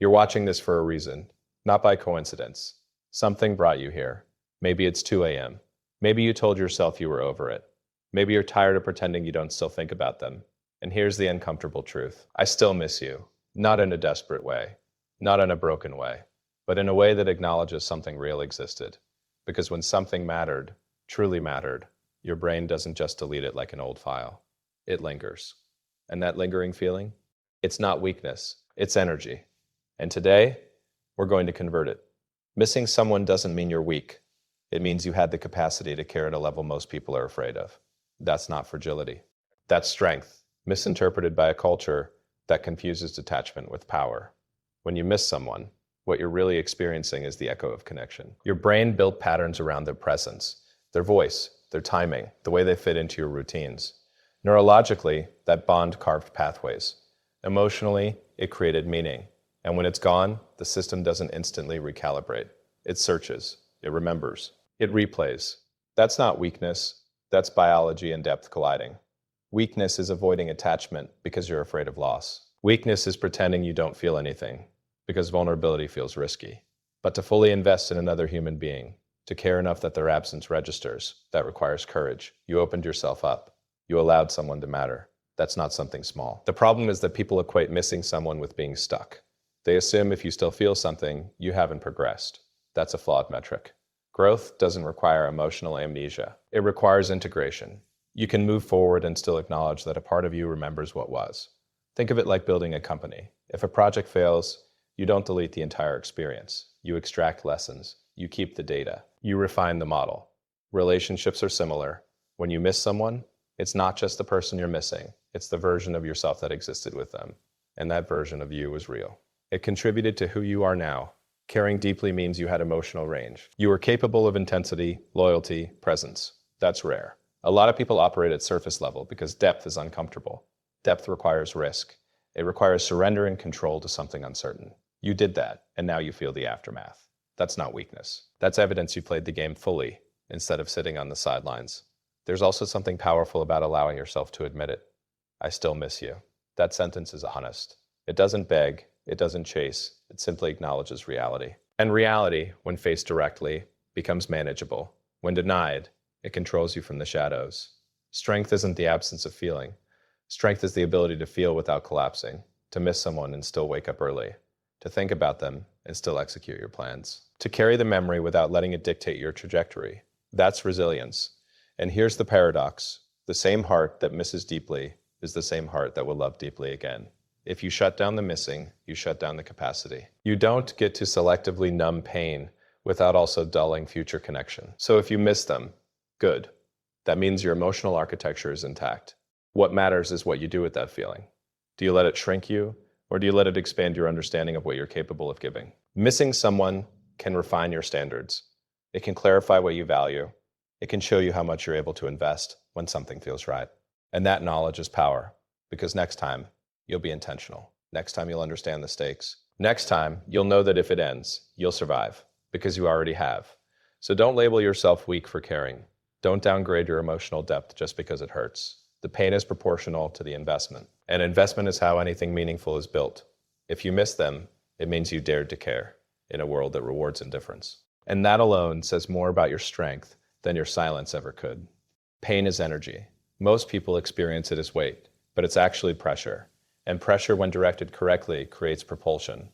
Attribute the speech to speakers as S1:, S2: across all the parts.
S1: You're watching this for a reason, not by coincidence. Something brought you here. Maybe it's 2 a.m. Maybe you told yourself you were over it. Maybe you're tired of pretending you don't still think about them. And here's the uncomfortable truth. I still miss you. Not in a desperate way. Not in a broken way. But in a way that acknowledges something real existed. Because when something mattered, truly mattered, your brain doesn't just delete it like an old file. It lingers. And that lingering feeling? It's not weakness. It's energy. And today, we're going to convert it. Missing someone doesn't mean you're weak. It means you had the capacity to care at a level most people are afraid of. That's not fragility. That's strength, misinterpreted by a culture that confuses detachment with power. When you miss someone, what you're really experiencing is the echo of connection. Your brain built patterns around their presence, their voice, their timing, the way they fit into your routines. Neurologically, that bond carved pathways. Emotionally, it created meaning. And when it's gone, the system doesn't instantly recalibrate. It searches, it remembers, it replays. That's not weakness, that's biology and depth colliding. Weakness is avoiding attachment because you're afraid of loss. Weakness is pretending you don't feel anything because vulnerability feels risky. But to fully invest in another human being, to care enough that their absence registers, that requires courage. You opened yourself up. You allowed someone to matter. That's not something small. The problem is that people equate missing someone with being stuck. They assume if you still feel something, you haven't progressed. That's a flawed metric. Growth doesn't require emotional amnesia. It requires integration. You can move forward and still acknowledge that a part of you remembers what was. Think of it like building a company. If a project fails, you don't delete the entire experience. You extract lessons. You keep the data. You refine the model. Relationships are similar. When you miss someone, it's not just the person you're missing. It's the version of yourself that existed with them. And that version of you was real. It contributed to who you are now. Caring deeply means you had emotional range. You were capable of intensity, loyalty, presence. That's rare. A lot of people operate at surface level because depth is uncomfortable. Depth requires risk. It requires surrender and control to something uncertain. You did that, and now you feel the aftermath. That's not weakness. That's evidence you played the game fully, instead of sitting on the sidelines. There's also something powerful about allowing yourself to admit it. I still miss you. That sentence is honest. It doesn't beg. It doesn't chase, it simply acknowledges reality. And reality, when faced directly, becomes manageable. When denied, it controls you from the shadows. Strength isn't the absence of feeling. Strength is the ability to feel without collapsing, to miss someone and still wake up early, to think about them and still execute your plans, to carry the memory without letting it dictate your trajectory. That's resilience. And here's the paradox. The same heart that misses deeply is the same heart that will love deeply again. If you shut down the missing, you shut down the capacity. You don't get to selectively numb pain without also dulling future connection. So if you miss them, good. That means your emotional architecture is intact. What matters is what you do with that feeling. Do you let it shrink you, or do you let it expand your understanding of what you're capable of giving? Missing someone can refine your standards. It can clarify what you value. It can show you how much you're able to invest when something feels right. And that knowledge is power, because next time, you'll be intentional. Next time you'll understand the stakes. Next time, you'll know that if it ends, you'll survive, because you already have. So don't label yourself weak for caring. Don't downgrade your emotional depth just because it hurts. The pain is proportional to the investment. And investment is how anything meaningful is built. If you miss them, it means you dared to care in a world that rewards indifference. And that alone says more about your strength than your silence ever could. Pain is energy. Most people experience it as weight, but it's actually pressure. And pressure, when directed correctly, creates propulsion.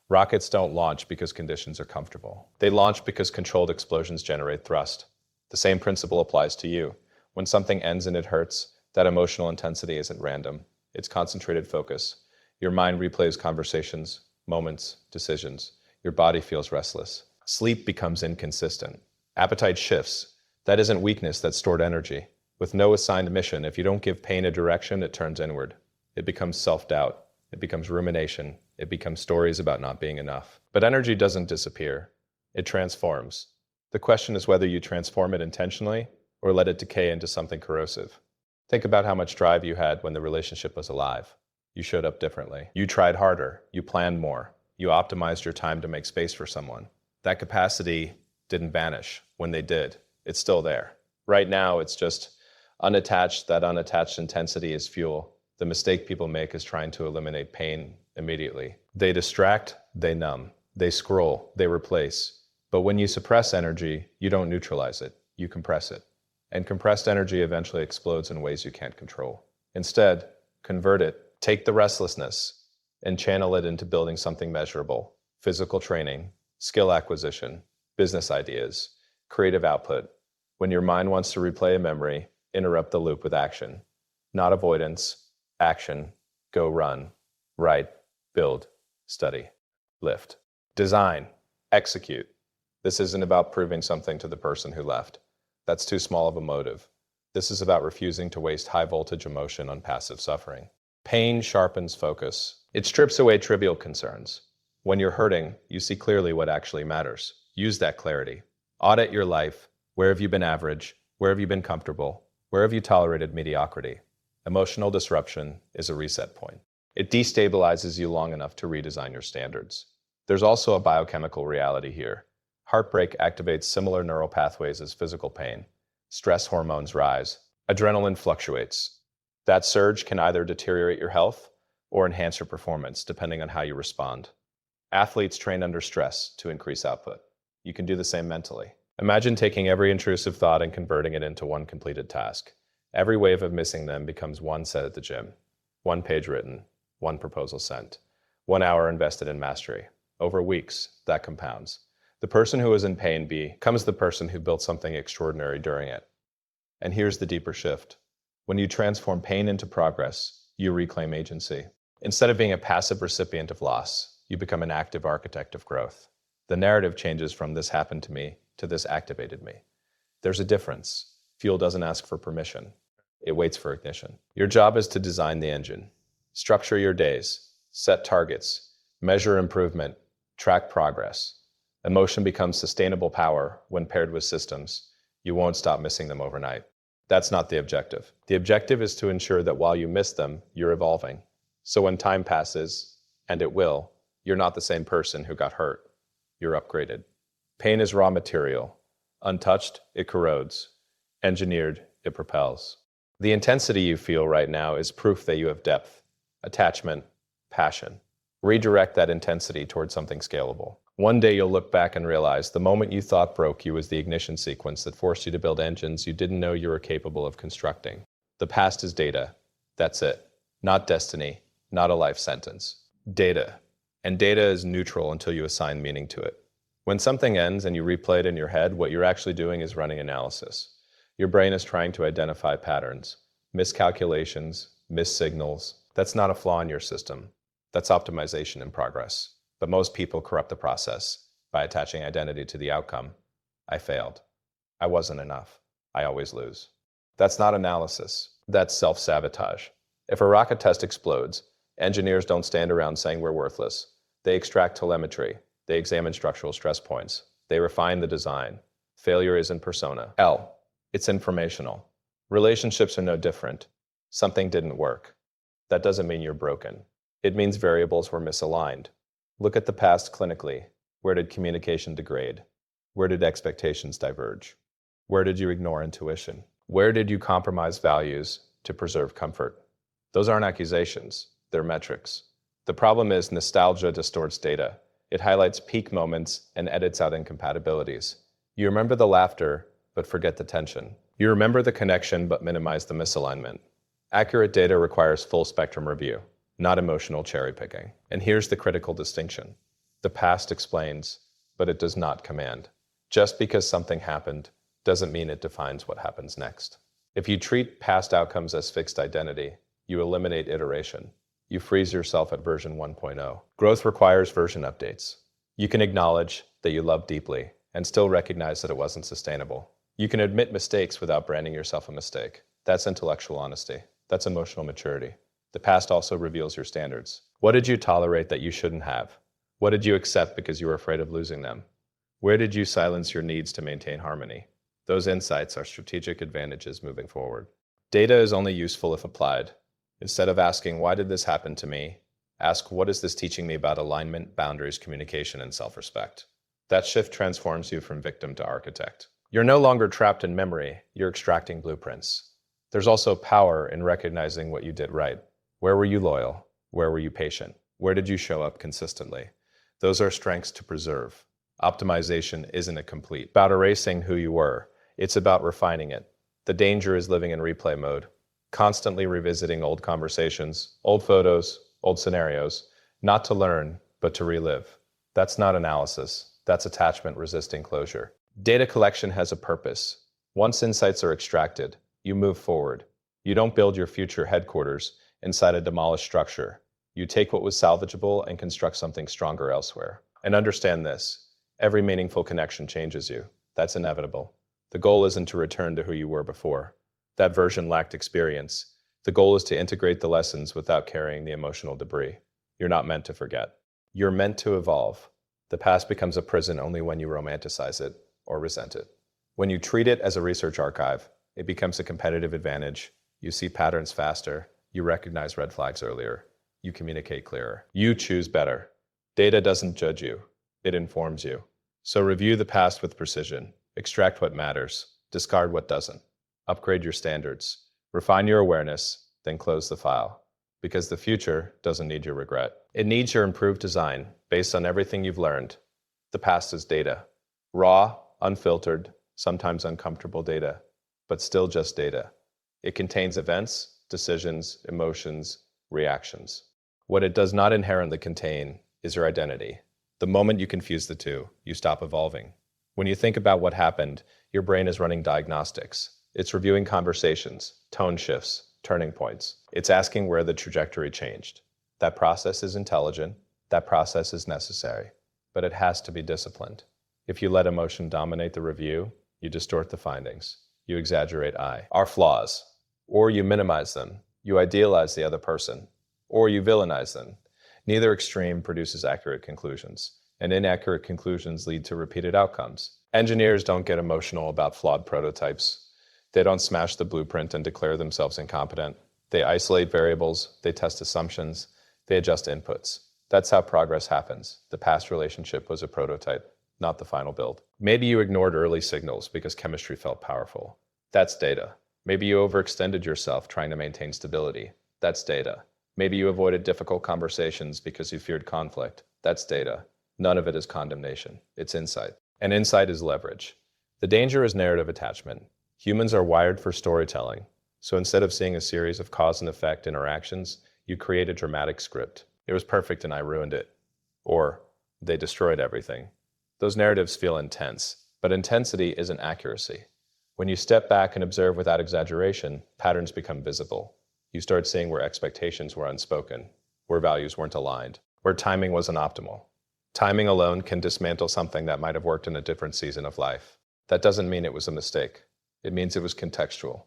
S1: Rockets don't launch because conditions are comfortable. They launch because controlled explosions generate thrust. The same principle applies to you. When something ends and it hurts, that emotional intensity isn't random. It's concentrated focus. Your mind replays conversations, moments, decisions. Your body feels restless. Sleep becomes inconsistent. Appetite shifts. That isn't weakness, that's stored energy. With no assigned mission, if you don't give pain a direction, it turns inward. It becomes self-doubt. It becomes rumination. It becomes stories about not being enough. But energy doesn't disappear. It transforms. The question is whether you transform it intentionally or let it decay into something corrosive. Think about how much drive you had when the relationship was alive. You showed up differently. You tried harder. You planned more. You optimized your time to make space for someone. That capacity didn't vanish. When they did, it's still there. Right now, it's just unattached. That unattached intensity is fuel. The mistake people make is trying to eliminate pain immediately. They distract, they numb, they scroll, they replace. But when you suppress energy, you don't neutralize it, you compress it. And compressed energy eventually explodes in ways you can't control. Instead, convert it, take the restlessness, and channel it into building something measurable: physical training, skill acquisition, business ideas, creative output. When your mind wants to replay a memory, interrupt the loop with action. Not avoidance, action. Go run, write, build, study, lift, design, execute. This isn't about proving something to the person who left. That's too small of a motive. This is about refusing to waste high-voltage emotion on passive suffering. Pain sharpens focus. It strips away trivial concerns. When you're hurting, you see clearly what actually matters. Use that clarity. Audit your life. Where have you been average? Where have you been comfortable? Where have you tolerated mediocrity? Emotional disruption is a reset point. It destabilizes you long enough to redesign your standards. There's also a biochemical reality here. Heartbreak activates similar neural pathways as physical pain. Stress hormones rise. Adrenaline fluctuates. That surge can either deteriorate your health or enhance your performance, depending on how you respond. Athletes train under stress to increase output. You can do the same mentally. Imagine taking every intrusive thought and converting it into one completed task. Every wave of missing them becomes one set at the gym. One page written, one proposal sent, 1 hour invested in mastery. Over weeks, that compounds. The person who is in pain becomes the person who built something extraordinary during it. And here's the deeper shift. When you transform pain into progress, you reclaim agency. Instead of being a passive recipient of loss, you become an active architect of growth. The narrative changes from "this happened to me" to "this activated me." There's a difference. Fuel doesn't ask for permission. It waits for ignition. Your job is to design the engine. Structure your days. Set targets. Measure improvement. Track progress. Emotion becomes sustainable power when paired with systems. You won't stop missing them overnight. That's not the objective. The objective is to ensure that while you miss them, you're evolving. So when time passes, and it will, you're not the same person who got hurt. You're upgraded. Pain is raw material. Untouched, it corrodes. Engineered, it propels. The intensity you feel right now is proof that you have depth, attachment, passion. Redirect that intensity towards something scalable. One day you'll look back and realize the moment you thought broke you was the ignition sequence that forced you to build engines you didn't know you were capable of constructing. The past is data. That's it. Not destiny, not a life sentence. Data. And data is neutral until you assign meaning to it. When something ends and you replay it in your head, what you're actually doing is running analysis. Your brain is trying to identify patterns, miscalculations, missed signals. That's not a flaw in your system. That's optimization in progress. But most people corrupt the process by attaching identity to the outcome. I failed. I wasn't enough. I always lose. That's not analysis. That's self-sabotage. If a rocket test explodes, engineers don't stand around saying we're worthless. They extract telemetry. They examine structural stress points. They refine the design. Failure isn't persona. It's informational. Relationships are no different. Something didn't work. That doesn't mean you're broken. It means variables were misaligned. Look at the past clinically. Where did communication degrade? Where did expectations diverge? Where did you ignore intuition? Where did you compromise values to preserve comfort? Those aren't accusations, they're metrics. The problem is nostalgia distorts data. It highlights peak moments and edits out incompatibilities. You remember the laughter, but forget the tension. You remember the connection, but minimize the misalignment. Accurate data requires full spectrum review, not emotional cherry picking. And here's the critical distinction. The past explains, but it does not command. Just because something happened doesn't mean it defines what happens next. If you treat past outcomes as fixed identity, you eliminate iteration. You freeze yourself at version 1.0. Growth requires version updates. You can acknowledge that you love deeply and still recognize that it wasn't sustainable. You can admit mistakes without branding yourself a mistake. That's intellectual honesty. That's emotional maturity. The past also reveals your standards. What did you tolerate that you shouldn't have? What did you accept because you were afraid of losing them? Where did you silence your needs to maintain harmony? Those insights are strategic advantages moving forward. Data is only useful if applied. Instead of asking, why did this happen to me? Ask, what is this teaching me about alignment, boundaries, communication, and self-respect? That shift transforms you from victim to architect. You're no longer trapped in memory, you're extracting blueprints. There's also power in recognizing what you did right. Where were you loyal? Where were you patient? Where did you show up consistently? Those are strengths to preserve. Optimization isn't a complete about erasing who you were. It's about refining it. The danger is living in replay mode, constantly revisiting old conversations, old photos, old scenarios, not to learn, but to relive. That's not analysis. That's attachment resisting closure. Data collection has a purpose. Once insights are extracted, you move forward. You don't build your future headquarters inside a demolished structure. You take what was salvageable and construct something stronger elsewhere. And understand this. Every meaningful connection changes you. That's inevitable. The goal isn't to return to who you were before. That version lacked experience. The goal is to integrate the lessons without carrying the emotional debris. You're not meant to forget. You're meant to evolve. The past becomes a prison only when you romanticize it or resent it. When you treat it as a research archive, it becomes a competitive advantage. You see patterns faster. You recognize red flags earlier. You communicate clearer. You choose better. Data doesn't judge you. It informs you. So review the past with precision. Extract what matters. Discard what doesn't. Upgrade your standards. Refine your awareness, then close the file. Because the future doesn't need your regret. It needs your improved design based on everything you've learned. The past is data. Raw, unfiltered, sometimes uncomfortable data, but still just data. It contains events, decisions, emotions, reactions. What it does not inherently contain is your identity. The moment you confuse the two, you stop evolving. When you think about what happened, your brain is running diagnostics. It's reviewing conversations, tone shifts, turning points. It's asking where the trajectory changed. That process is intelligent. That process is necessary. But it has to be disciplined. If you let emotion dominate the review, you distort the findings. You exaggerate our flaws. Or you minimize them. You idealize the other person. Or you villainize them. Neither extreme produces accurate conclusions, and inaccurate conclusions lead to repeated outcomes. Engineers don't get emotional about flawed prototypes. They don't smash the blueprint and declare themselves incompetent. They isolate variables, they test assumptions, they adjust inputs. That's how progress happens. The past relationship was a prototype, not the final build. Maybe you ignored early signals because chemistry felt powerful. That's data. Maybe you overextended yourself trying to maintain stability. That's data. Maybe you avoided difficult conversations because you feared conflict. That's data. None of it is condemnation. It's insight. And insight is leverage. The danger is narrative attachment. Humans are wired for storytelling. So instead of seeing a series of cause and effect interactions, you create a dramatic script. It was perfect and I ruined it. Or, they destroyed everything. Those narratives feel intense, but intensity isn't accuracy. When you step back and observe without exaggeration, patterns become visible. You start seeing where expectations were unspoken, where values weren't aligned, where timing wasn't optimal. Timing alone can dismantle something that might have worked in a different season of life. That doesn't mean it was a mistake. It means it was contextual.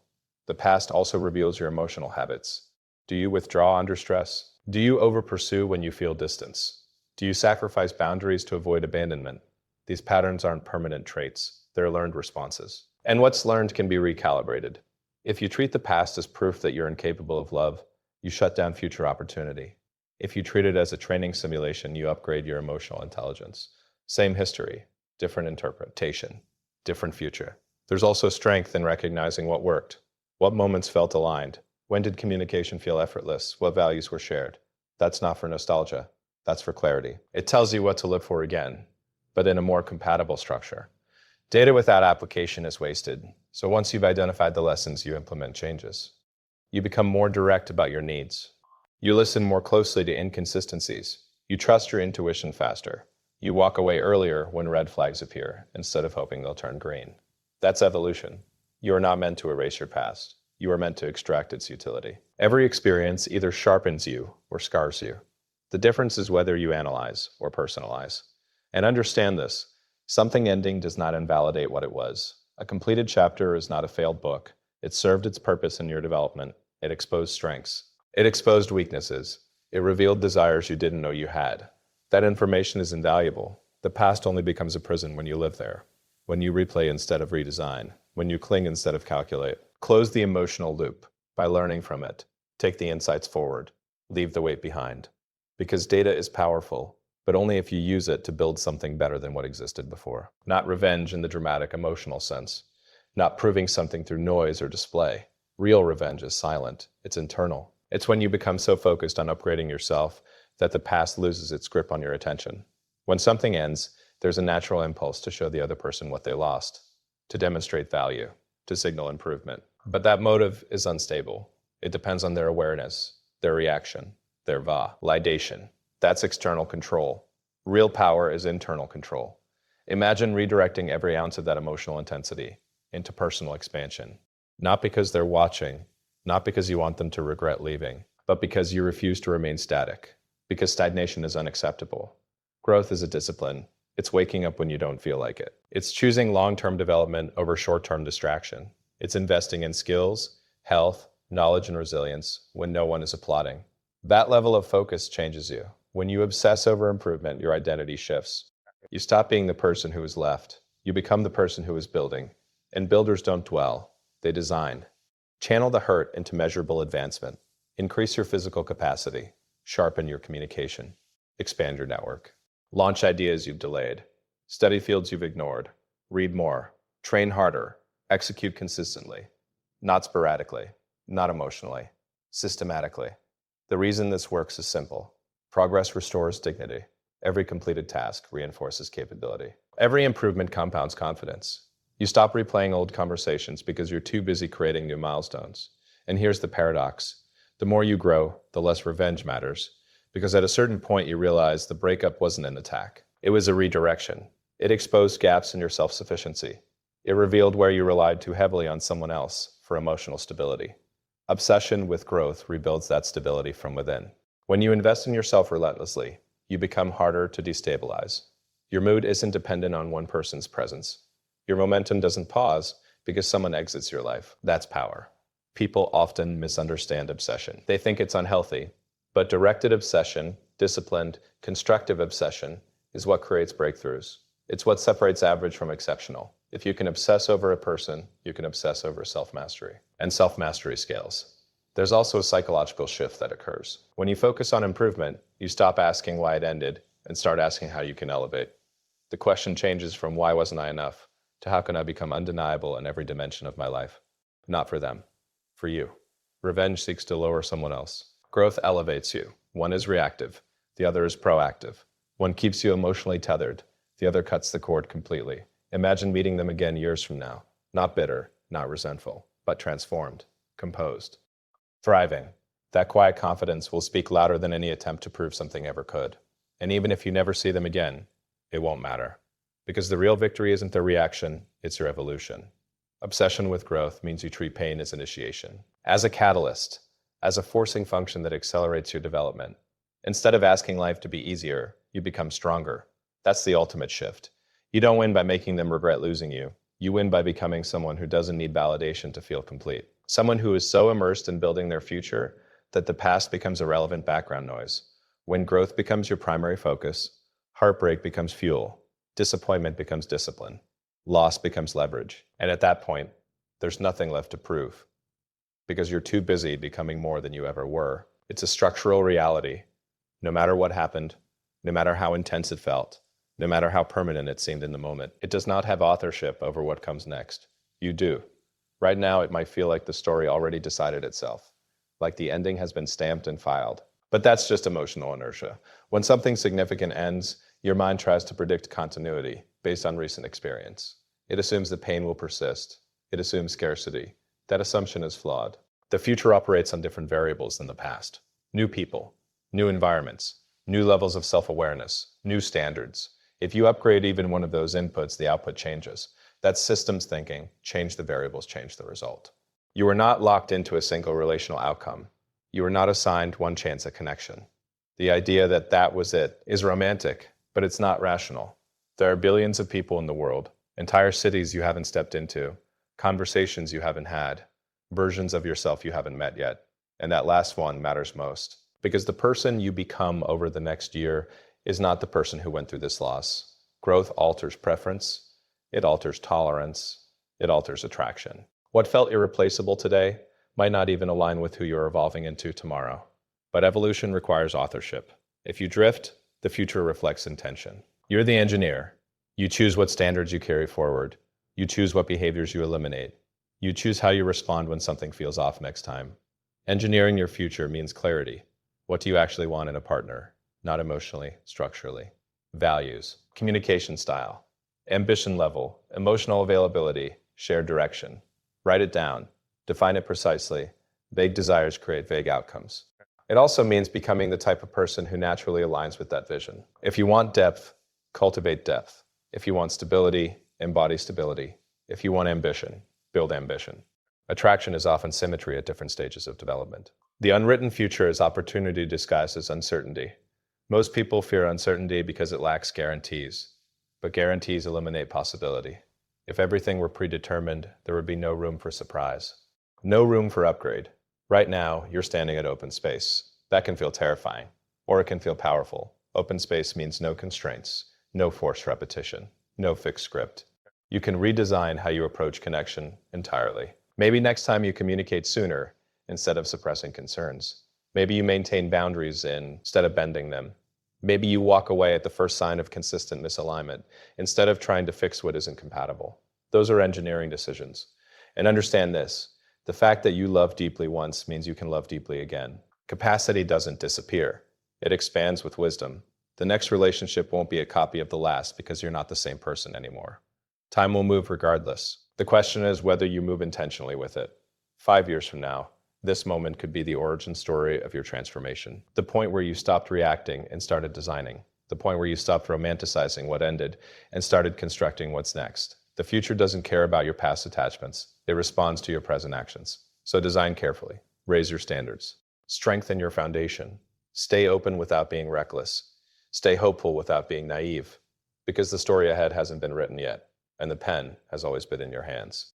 S1: The past also reveals your emotional habits. Do you withdraw under stress? Do you overpursue when you feel distance? Do you sacrifice boundaries to avoid abandonment? These patterns aren't permanent traits. They're learned responses. And what's learned can be recalibrated. If you treat the past as proof that you're incapable of love, you shut down future opportunity. If you treat it as a training simulation, you upgrade your emotional intelligence. Same history, different interpretation, different future. There's also strength in recognizing what worked. What moments felt aligned? When did communication feel effortless? What values were shared? That's not for nostalgia. That's for clarity. It tells you what to look for again, but in a more compatible structure. Data without application is wasted. So once you've identified the lessons, you implement changes. You become more direct about your needs. You listen more closely to inconsistencies. You trust your intuition faster. You walk away earlier when red flags appear, instead of hoping they'll turn green. That's evolution. You are not meant to erase your past. You are meant to extract its utility. Every experience either sharpens you or scars you. The difference is whether you analyze or personalize. And understand this. Something ending does not invalidate what it was. A completed chapter is not a failed book. It served its purpose in your development. It exposed strengths. It exposed weaknesses. It revealed desires you didn't know you had. That information is invaluable. The past only becomes a prison when you live there. When you replay instead of redesign. When you cling instead of calculate. Close the emotional loop by learning from it. Take the insights forward. Leave the weight behind. Because data is powerful, but only if you use it to build something better than what existed before. Not revenge in the dramatic emotional sense. Not proving something through noise or display. Real revenge is silent. It's internal. It's when you become so focused on upgrading yourself that the past loses its grip on your attention. When something ends, there's a natural impulse to show the other person what they lost, to demonstrate value, to signal improvement. But that motive is unstable. It depends on their awareness, their reaction, their validation. That's external control. Real power is internal control. Imagine redirecting every ounce of that emotional intensity into personal expansion. Not because they're watching, not because you want them to regret leaving, but because you refuse to remain static, because stagnation is unacceptable. Growth is a discipline. It's waking up when you don't feel like it. It's choosing long-term development over short-term distraction. It's investing in skills, health, knowledge, and resilience when no one is applauding. That level of focus changes you. When you obsess over improvement, your identity shifts. You stop being the person who is left. You become the person who is building. And builders don't dwell, they design. Channel the hurt into measurable advancement. Increase your physical capacity. Sharpen your communication. Expand your network. Launch ideas you've delayed. Study fields you've ignored. Read more. Train harder. Execute consistently. Not sporadically. Not emotionally. Systematically. The reason this works is simple. Progress restores dignity. Every completed task reinforces capability. Every improvement compounds confidence. You stop replaying old conversations because you're too busy creating new milestones. And here's the paradox. The more you grow, the less revenge matters. Because at a certain point you realize the breakup wasn't an attack. It was a redirection. It exposed gaps in your self-sufficiency. It revealed where you relied too heavily on someone else for emotional stability. Obsession with growth rebuilds that stability from within. When you invest in yourself relentlessly, you become harder to destabilize. Your mood isn't dependent on one person's presence. Your momentum doesn't pause because someone exits your life. That's power. People often misunderstand obsession. They think it's unhealthy, but directed obsession, disciplined, constructive obsession is what creates breakthroughs. It's what separates average from exceptional. If you can obsess over a person, you can obsess over self-mastery. And self-mastery scales. There's also a psychological shift that occurs. When you focus on improvement, you stop asking why it ended and start asking how you can elevate. The question changes from why wasn't I enough to how can I become undeniable in every dimension of my life? Not for them, for you. Revenge seeks to lower someone else. Growth elevates you. One is reactive, the other is proactive. One keeps you emotionally tethered, the other cuts the cord completely. Imagine meeting them again years from now. Not bitter, not resentful, but transformed, composed, thriving. That quiet confidence will speak louder than any attempt to prove something ever could. And even if you never see them again, it won't matter. Because the real victory isn't their reaction, it's your evolution. Obsession with growth means you treat pain as initiation, as a catalyst, as a forcing function that accelerates your development. Instead of asking life to be easier, you become stronger. That's the ultimate shift. You don't win by making them regret losing you. You win by becoming someone who doesn't need validation to feel complete. Someone who is so immersed in building their future that the past becomes irrelevant background noise. When growth becomes your primary focus, heartbreak becomes fuel. Disappointment becomes discipline. Loss becomes leverage. And at that point, there's nothing left to prove. Because you're too busy becoming more than you ever were. It's a structural reality. No matter what happened, no matter how intense it felt, no matter how permanent it seemed in the moment, it does not have authorship over what comes next. You do. Right now, it might feel like the story already decided itself, like the ending has been stamped and filed. But that's just emotional inertia. When something significant ends, your mind tries to predict continuity based on recent experience. It assumes that pain will persist. It assumes scarcity. That assumption is flawed. The future operates on different variables than the past. New people, new environments, new levels of self-awareness, new standards. If you upgrade even one of those inputs, the output changes. That's systems thinking. Change the variables, change the result. You are not locked into a single relational outcome. You are not assigned one chance at connection. The idea that that was it is romantic, but it's not rational. There are billions of people in the world, entire cities you haven't stepped into, conversations you haven't had, versions of yourself you haven't met yet. And that last one matters most. Because the person you become over the next year is not the person who went through this loss. Growth alters preference. It alters tolerance. It alters attraction. What felt irreplaceable today might not even align with who you're evolving into tomorrow. But evolution requires authorship. If you drift, the future reflects intention. You're the engineer. You choose what standards you carry forward. You choose what behaviors you eliminate. You choose how you respond when something feels off next time. Engineering your future means clarity. What do you actually want in a partner? Not emotionally, structurally. values, communication style, ambition level, emotional availability, shared direction. Write it down. Define it precisely. Vague desires create vague outcomes. It also means becoming the type of person who naturally aligns with that vision. If you want depth, cultivate depth. If you want stability, embody stability. If you want ambition, build ambition. Attraction is often symmetry at different stages of development. The unwritten future is opportunity disguised as uncertainty. Most people fear uncertainty because it lacks guarantees, but guarantees eliminate possibility. If everything were predetermined, there would be no room for surprise, no room for upgrade. Right now, you're standing at open space. That can feel terrifying, or it can feel powerful. Open space means no constraints, no forced repetition, no fixed script. You can redesign how you approach connection entirely. Maybe next time you communicate sooner instead of suppressing concerns. Maybe you maintain boundaries instead of bending them. Maybe you walk away at the first sign of consistent misalignment instead of trying to fix what isn't compatible. Those are engineering decisions. And understand this, the fact that you love deeply once means you can love deeply again. Capacity doesn't disappear. It expands with wisdom. The next relationship won't be a copy of the last because you're not the same person anymore. Time will move regardless. The question is whether you move intentionally with it. 5 years from now, this moment could be the origin story of your transformation. The point where you stopped reacting and started designing. The point where you stopped romanticizing what ended and started constructing what's next. The future doesn't care about your past attachments. It responds to your present actions. So design carefully. Raise your standards. Strengthen your foundation. Stay open without being reckless. Stay hopeful without being naive. Because the story ahead hasn't been written yet, and the pen has always been in your hands.